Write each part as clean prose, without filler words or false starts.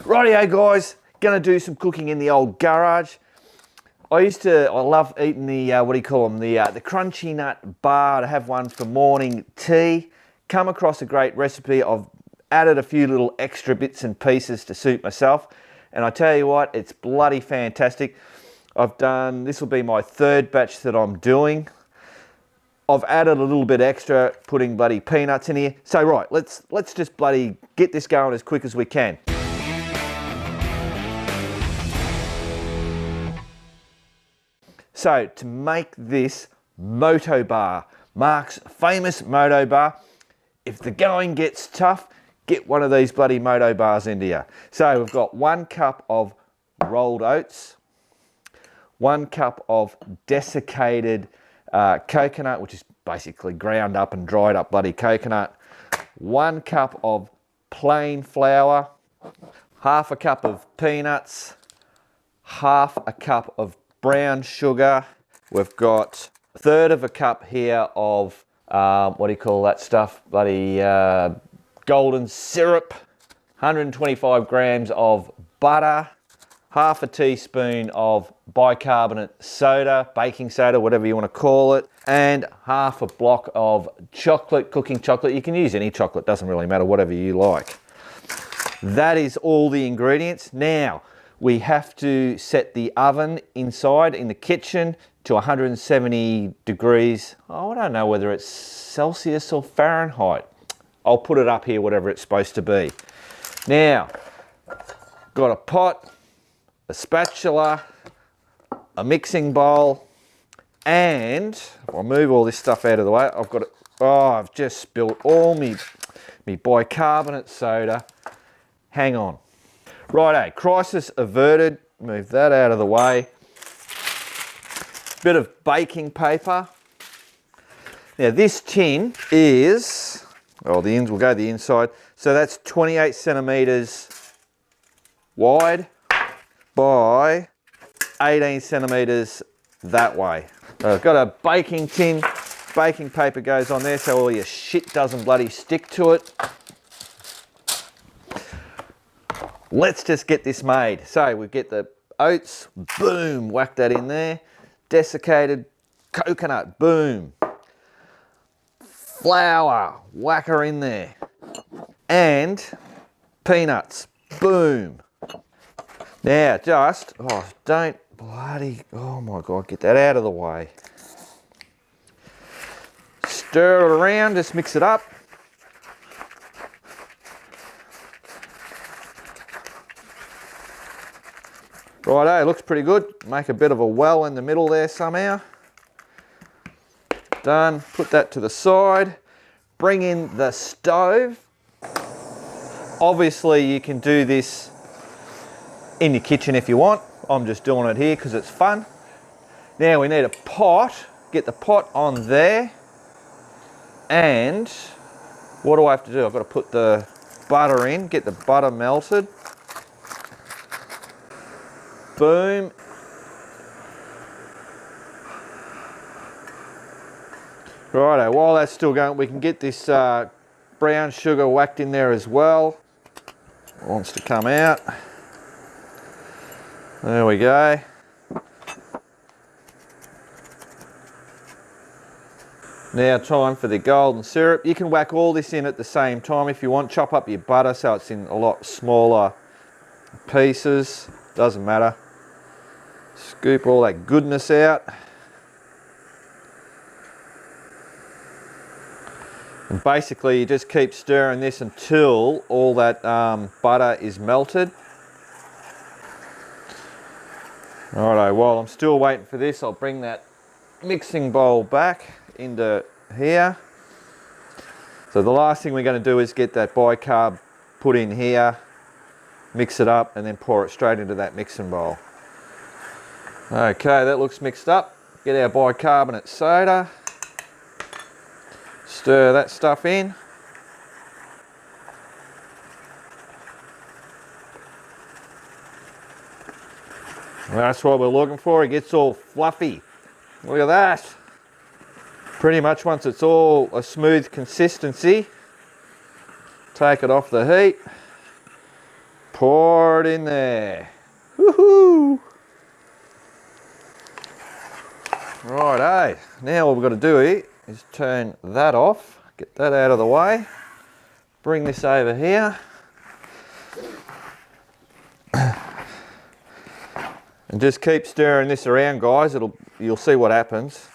Rightio guys, gonna do some cooking in the old garage. I love eating the, the crunchy nut bar. To have one for morning tea. Come across a great recipe. I've added a few little extra bits and pieces to suit myself. And I tell you what, it's bloody fantastic. This will be my third batch that I'm doing. I've added a little bit extra, putting bloody peanuts in here. So right, let's just bloody get this going as quick as we can. So to make this MOTOBAR, Mark's famous MOTOBAR, if the going gets tough, get one of these bloody MOTOBARs into you. So we've got 1 cup of rolled oats, 1 cup of desiccated coconut, which is basically ground up and dried up bloody coconut, 1 cup of plain flour, half a cup of peanuts, half a cup of brown sugar. We've got 1/3 of a cup here of what do you call that stuff? Bloody golden syrup. 125 grams of butter. Half a teaspoon of bicarbonate soda, baking soda, whatever you want to call it, and half a block of chocolate, cooking chocolate. You can use any chocolate, doesn't really matter, whatever you like. That is all the ingredients. Now, we have to set the oven inside in the kitchen to 170 degrees. Oh, I don't know whether it's Celsius or Fahrenheit. I'll put it up here, whatever it's supposed to be. Now, got a pot, a spatula, a mixing bowl, and I'll move all this stuff out of the way. I've just spilled all me bicarbonate soda. Hang on. Righto, crisis averted. Move that out of the way. Bit of baking paper. Now this tin is, we'll go the inside. So that's 28 centimeters wide by 18 centimeters that way. So I've got a baking tin. Baking paper goes on there so all your shit doesn't bloody stick to it. Let's just get this made. So we get the oats, boom, whack that in there. Desiccated coconut, boom. Flour, whack her in there. And peanuts, boom. Now oh my God, get that out of the way. Stir it around, just mix it up. Righto, looks pretty good. Make a bit of a well in the middle there somehow. Done, put that to the side. Bring in the stove. Obviously you can do this in your kitchen if you want. I'm just doing it here because it's fun. Now we need a pot. Get the pot on there. And what do I have to do? I've got to put the butter in, get the butter melted. Boom. Righto, while that's still going, we can get this brown sugar whacked in there as well. Wants to come out. There we go. Now time for the golden syrup. You can whack all this in at the same time if you want. Chop up your butter so it's in a lot smaller pieces. Doesn't matter. Scoop all that goodness out. And basically you just keep stirring this until all that butter is melted. Righto, while I'm still waiting for this, I'll bring that mixing bowl back into here. So the last thing we're going to do is get that bicarb put in here, mix it up, and then pour it straight into that mixing bowl. Okay, that looks mixed up. Get our bicarbonate soda. Stir that stuff in. That's what we're looking for. It gets all fluffy. Look at that. Pretty much once it's all a smooth consistency, take it off the heat, pour it in there. Woohoo! Righto, now what we've got to do is turn that off, get that out of the way, bring this over here, and just keep stirring this around, guys. You'll see what happens.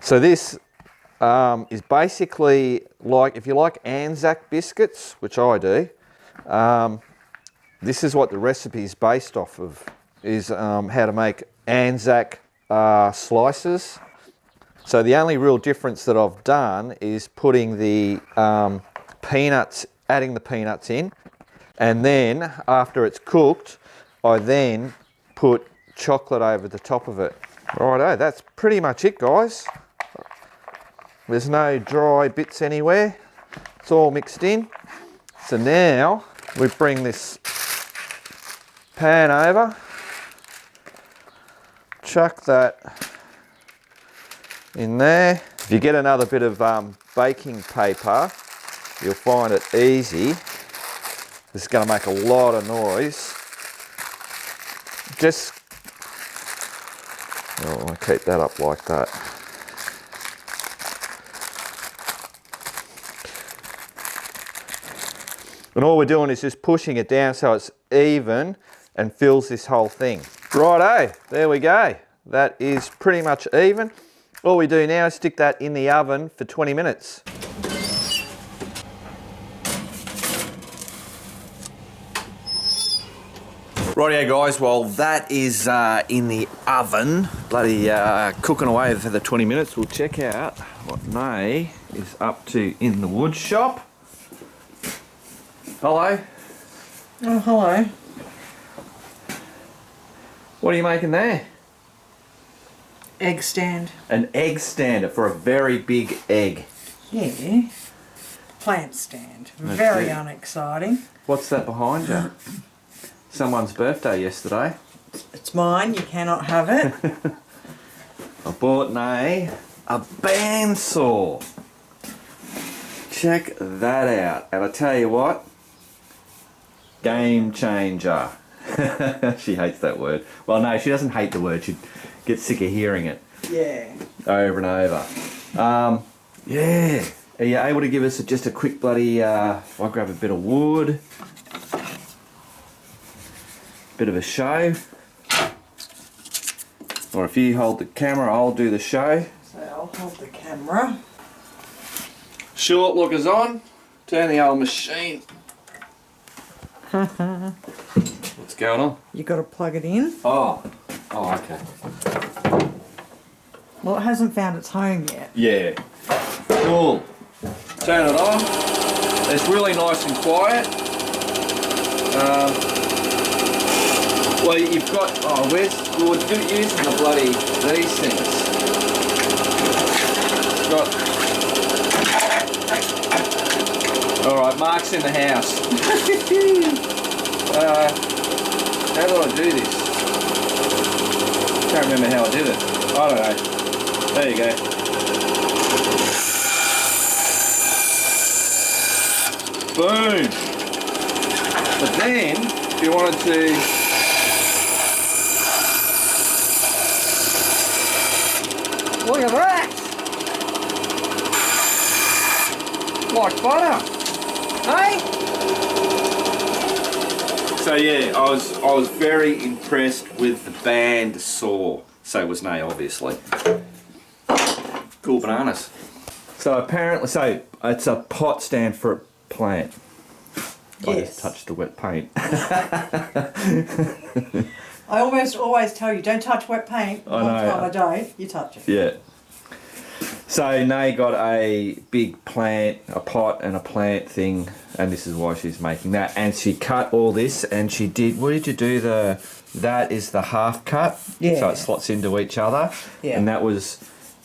So this is basically like, if you like Anzac biscuits, which I do, this is what the recipe is based off of, is how to make Anzac slices. So the only real difference that I've done is putting the peanuts, adding the peanuts in, and then after it's cooked, I then put chocolate over the top of it. Righto, that's pretty much it, guys. There's no dry bits anywhere. It's all mixed in. So now we bring this pan over, chuck that in there. If you get another bit of baking paper, you'll find it easy. This is going to make a lot of noise. Just, oh, I'll keep that up like that. And all we're doing is just pushing it down so it's even and fills this whole thing. Righto, there we go. That is pretty much even. All we do now is stick that in the oven for 20 minutes. Rightio guys, well that is in the oven, bloody cooking away for the 20 minutes. We'll check out what Nay is up to in the wood shop. Hello. Oh, hello. What are you making there? Egg stand. An egg stander for a very big egg. Yeah. Plant stand. That's Very it. unexciting. What's that behind you? Someone's birthday yesterday. It's mine, you cannot have it. I bought Nay a bandsaw. Check that out. And I tell you what, game changer. She hates that word. Well, no, she doesn't hate the word. She gets sick of hearing it. Yeah. Over and over. Yeah. Are you able to give us just a quick bloody, I'll grab a bit of wood. Bit of a show. Or if you hold the camera, I'll do the show. So I'll hold the camera. Short lookers on. Turn the old machine. What's going on? You got to plug it in. Oh, okay. Well, it hasn't found its home yet. Yeah. Cool. Turn it on. It's really nice and quiet. Well, you've got, where's, well, it's good using the bloody, these things. It's got, alright, Mark's in the house. How do I do this? Can't remember how I did it. I don't know. There you go. Boom! But then, if you wanted to look at that! Like butter! Hey? So yeah, I was very impressed with the band saw. So was Nay, obviously. Cool bananas. So apparently, it's a pot stand for a plant. Yes. I just touched the wet paint. I almost always tell you, don't touch wet paint. I know. One time I don't, you touch it. Yeah. So Nay got a big plant, a pot and a plant thing, and this is why she's making that. And she cut all this, and she did, what did you do? That is the half cut. Yeah. So it slots into each other. Yeah. And that was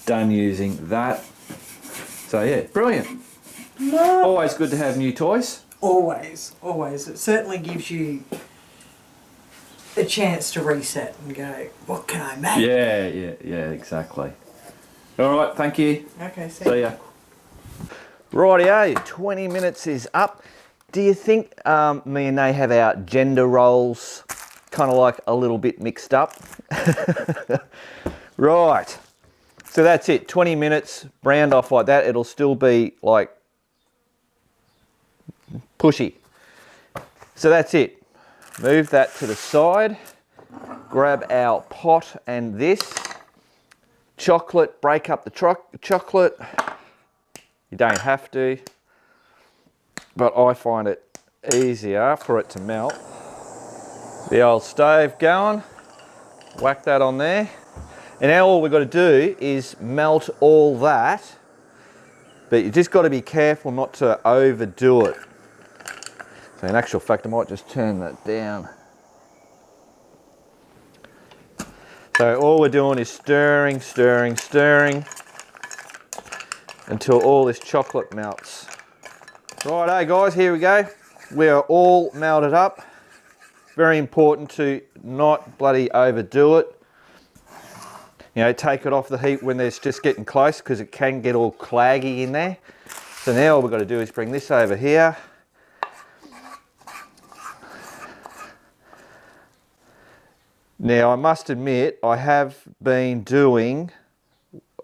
done using that. So yeah, brilliant. No. Always good to have new toys. Always, always. It certainly gives you a chance to reset and go, what can I make? Yeah, exactly. All right, thank you. Okay, See ya. Rightio, 20 minutes is up. Do you think me and they have our gender roles kind of like a little bit mixed up? Right, so that's it, 20 minutes, browned off like that. It'll still be like pushy. So that's it. Move that to the side. Grab our pot and this. Chocolate, break up the chocolate. You don't have to, but I find it easier for it to melt. The old stove going, whack that on there. And now all we've got to do is melt all that, but you just got to be careful not to overdo it. So in actual fact, I might just turn that down. So all we're doing is stirring, stirring, stirring until all this chocolate melts. Righto guys, here we go. We are all melted up. Very important to not bloody overdo it. You know, take it off the heat when it's just getting close because it can get all claggy in there. So now all we've got to do is bring this over here. Now I must admit, I have been doing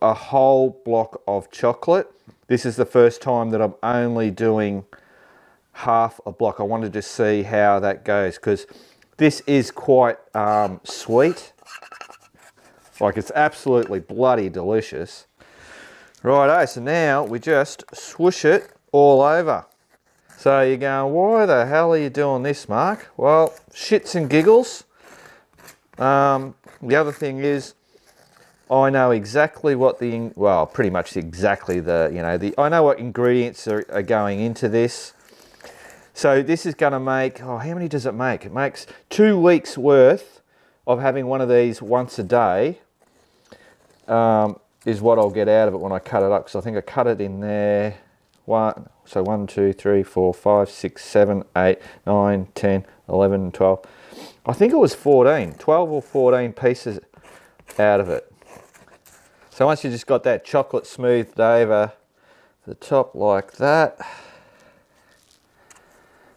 a whole block of chocolate. This is the first time that I'm only doing half a block. I wanted to see how that goes because this is quite sweet. Like it's absolutely bloody delicious. Righto, so now we just swoosh it all over. So you're going, why the hell are you doing this, Mark? Well, shits and giggles. The other thing is, I know exactly what pretty much exactly I know what ingredients are going into this. So this is going to make, how many does it make? It makes 2 weeks worth of having one of these once a day. Is what I'll get out of it when I cut it up, because I think I cut it in there. 1, 2, 3, 4, 5, 6, 7, 8, 9, 10, 11, 12. I think it was 12 or 14 pieces out of it. So once you just got that chocolate smoothed over the top like that.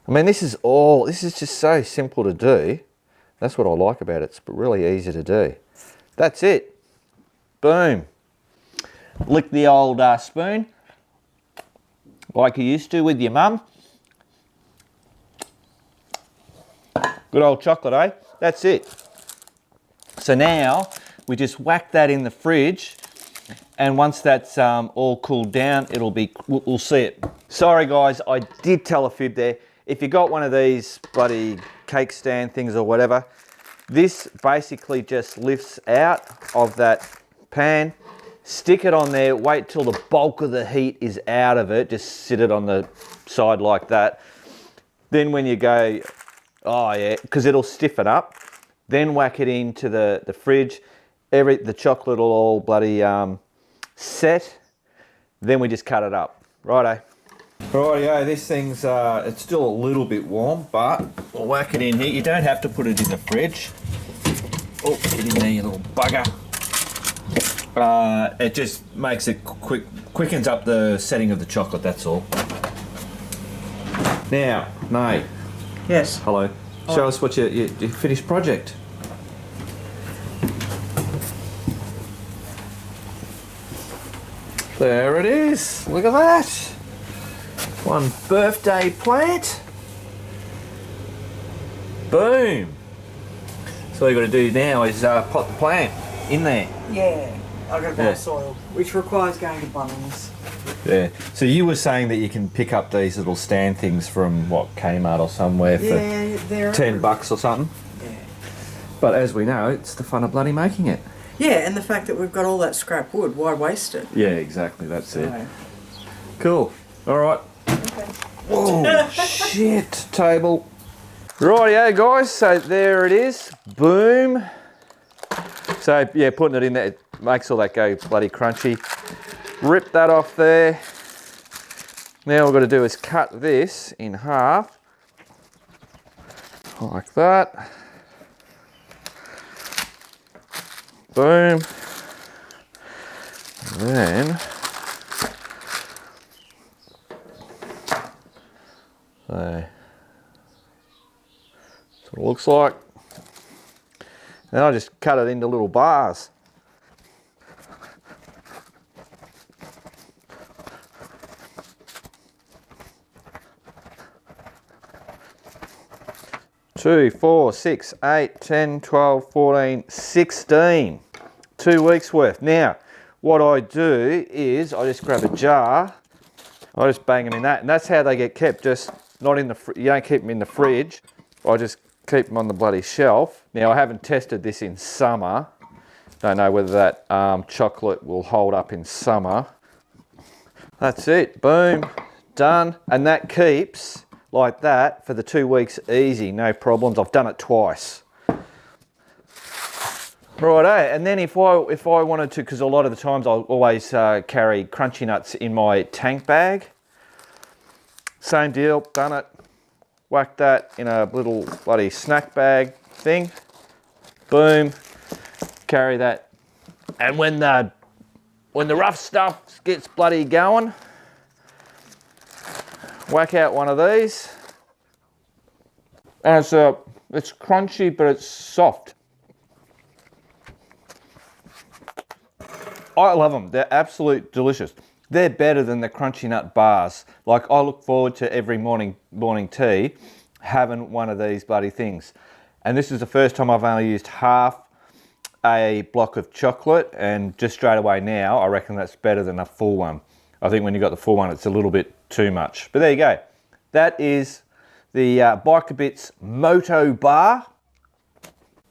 I mean, this is just so simple to do. That's what I like about it. It's really easy to do. That's it. Boom. Lick the old spoon like you used to with your mum. Good old chocolate, eh? That's it. So now we just whack that in the fridge, and once that's all cooled down, we'll see it. Sorry guys, I did tell a fib there. If you got one of these bloody cake stand things or whatever, this basically just lifts out of that pan, stick it on there, wait till the bulk of the heat is out of it, just sit it on the side like that. Then when you go, because it'll stiffen up, then whack it into the fridge, the chocolate will all bloody set, then we just cut it up. Righto. Rightio, this thing's, it's still a little bit warm, but we'll whack it in here. You don't have to put it in the fridge. Oh, get in there, you little bugger. It just makes it quickens up the setting of the chocolate, that's all. Now, May. Yes. Hello. Show us what your finished project. There it is. Look at that. One birthday plant. Boom. So all you got to do now is pot the plant in there. Yeah. I've got to buy soil, which requires going to Bunnings. Yeah. So you were saying that you can pick up these little stand things from what, Kmart or somewhere for $10 or something. Yeah. But as we know, it's the fun of bloody making it. Yeah, and the fact that we've got all that scrap wood, why waste it? Yeah, exactly. That's it. Cool. All right. Okay. Whoa, shit, table. Rightio, guys. So there it is. Boom. So yeah, putting it in there, it makes all that go bloody crunchy. Rip that off there. Now all we've got to do is cut this in half, like that. Boom. And then So that's what it looks like. Then I just cut it into little bars. Two, 4, 6, 8, 10, 12, 14, 16. 2 weeks worth. Now, what I do is I just grab a jar, I just bang them in that, and that's how they get kept. Just not in the, you don't keep them in the fridge. I just keep them on the bloody shelf. Now, I haven't tested this in summer. Don't know whether that chocolate will hold up in summer. That's it. Boom, done, and that keeps like that for the 2 weeks easy, no problems. I've done it twice. Righto, and then if I wanted to, because a lot of the times I'll always carry crunchy nuts in my tank bag. Same deal, done it. Whack that in a little bloody snack bag thing. Boom, carry that. And when the rough stuff gets bloody going, whack out one of these. And it's crunchy, but it's soft. I love them. They're absolute delicious. They're better than the crunchy nut bars. Like, I look forward to every morning tea having one of these bloody things. And this is the first time I've only used half a block of chocolate, and just straight away now, I reckon that's better than a full one. I think when you got the full one, it's a little bit too much. But there you go. That is the Biker Bits MOTOBAR.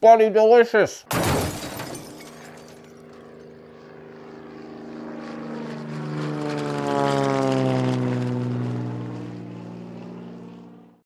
Bloody delicious.